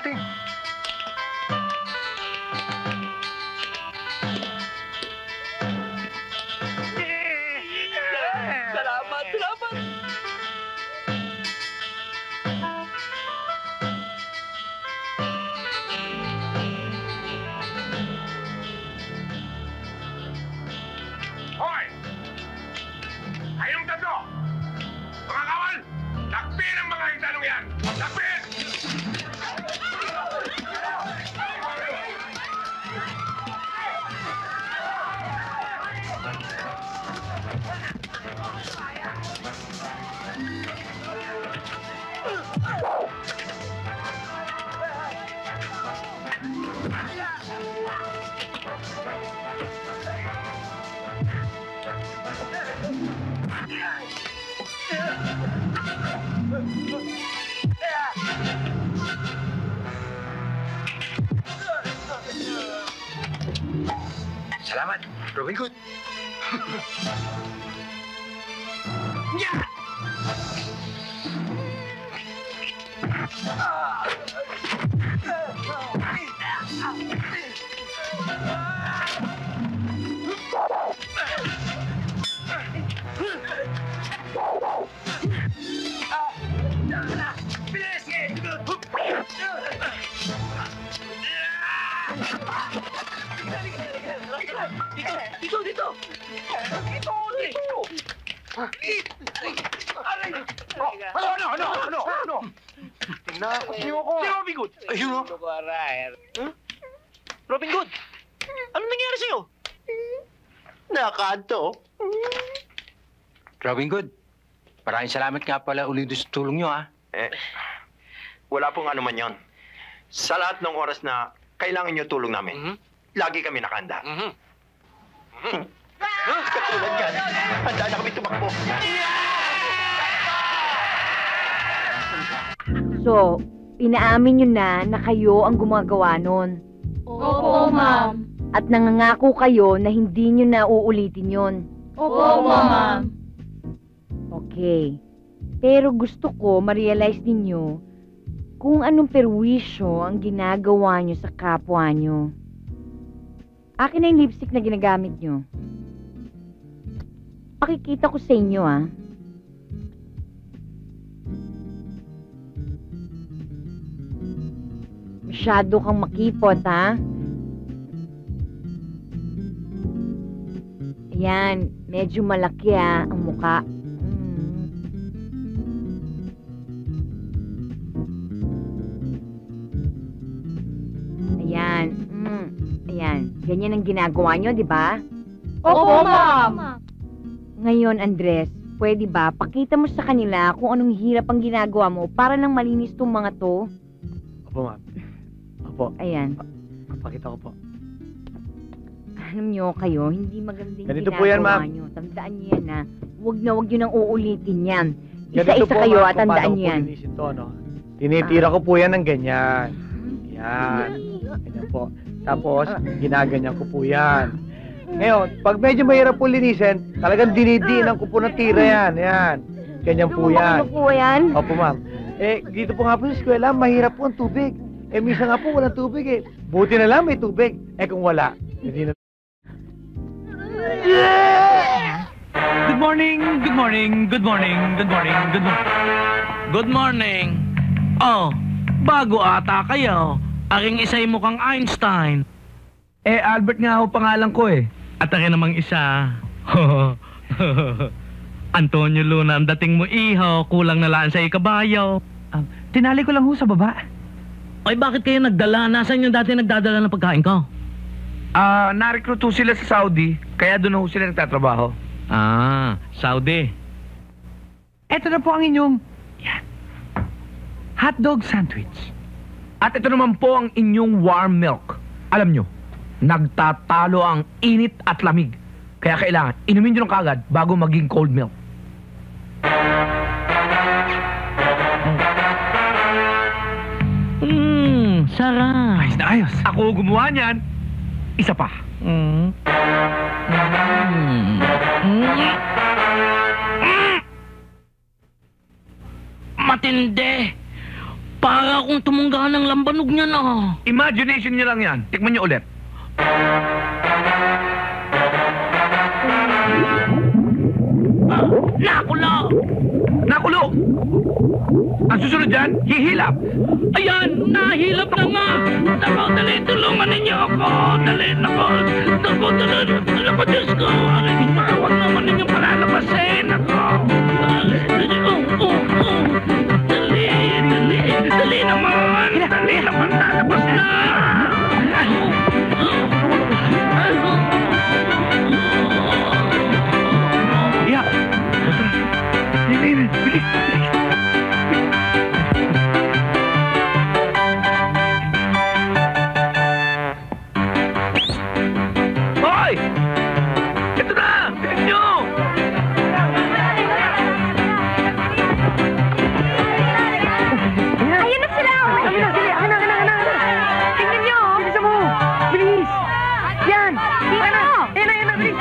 natin. Salamat, salamat! Hoy! Kayong tatlo! Mga kawal! Lakpin ang mga hitanong yan! Lakpin! Salamat, Robin Hood. Dito! Ano? Tinakot niyo ako. Si Robin Hood! Ayun o. Robin Hood! Ano nangyari sa'yo? Nakanto. Robin Hood, maraming salamat nga pala ulit sa tulong nyo, ha? Wala pong ano man yon. Sa lahat ng oras na kailangan nyo tulong namin, lagi kami nakahanda. Katulad yan, handa na kami tumakbo. So, inaamin nyo na kayo ang gumagawa nun. Opo, ma'am. At nangangako kayo na hindi nyo na uulitin yon. Opo, ma'am. Okay. Pero gusto ko ma-realize ninyo kung anong perwisyo ang ginagawa nyo sa kapwa nyo. Akin na yung lipstick na ginagamit nyo. Pakikita ko sa inyo, ah. Masyado kang makipot, ha? Ayan, medyo malaki, ah, ang muka. Ayan. Ayan. Ganyan ang ginagawa nyo, di ba? Opo, ma'am. Ngayon, Andres, pwede ba pakita mo sa kanila kung anong hirap ang ginagawa mo para lang malinis tong mga to? Opo, ma'am. Opo. Ayan. Pakita ko po. Alam nyo kayo, hindi magandang Ganito ginagawa po yan, ma'am. nyo. Tandaan nyo yan, ha? Huwag nyo nang uulitin yan. Ganito Isa-isa po, kayo ma'am, at kung tandaan paano nyo ko yan. po linisin to, no? Tinitira ko po yan ng ganyan. Yan. Ganyan po. Tapos, ginaganyan ko po yan. Ngayon, pag medyo mahirap po linisin, talagang dinidiinan ko po ng tira yan. Yan. Ganyan po yan. Ano po yan? Opo, ma'am. Dito po nga po sa eskwela, mahirap po ang tubig. Minsan nga po walang tubig eh. Buti na lang may tubig. Kung wala, hindi na... Good morning! Good morning! Oh, bago ata kayo. Aking isa'y mukhang Einstein. Albert nga ho pangalan ko eh. At akin namang isa. Antonio Luna, ang dating mo iho, kulang na laan sa ikabayaw. Tinali ko lang ho sa baba. Ay, bakit kayo nagdala? Nasaan yung dati nagdadala ng pagkain ko? Na-recruit ho sila sa Saudi, kaya doon ho sila nagtatrabaho. Saudi. Ito na po ang inyong hotdog sandwich. At ito naman po ang inyong warm milk. Alam nyo, nagtatalo ang init at lamig. Kaya kailangan, inumin nyo ng kagad bago maging cold milk. Sarap. Ayos na ayos. Ako gumawa niyan. Isa pa. Matindi. Para akong tumungga ng lambanog niya na. Imagination niyo lang yan. Tikman niyo ulit. Nakula! Nakulo! Ang susunod dyan, hihilap. Ayan! Nahilap na nga! Nako, dali, tulungan ninyo ako! Dali, nako! Nako, dali! Nako, Diyos ko! Huwag naman ninyo palalabasin! Nako! Dali, Dali, dali! Dali naman! Dali naman! Lalabas na! Yeah. Bilis, bilis. Hoy! Ito na! Bilis nyo! Ayun na sila! Ayun na, dali! Akin na! Tingnan nyo! Bilisan mo! Bilis! Yan! Ayun na! Ayun na! Bilis!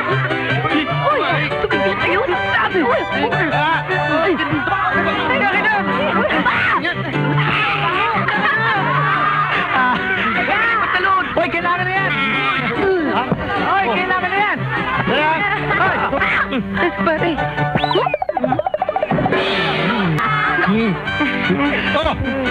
Uy! Tumigil kayo! Sabi! Uy! Hoy, kailangan na yan! Hoy, kailangan na yan! Pare! Oh!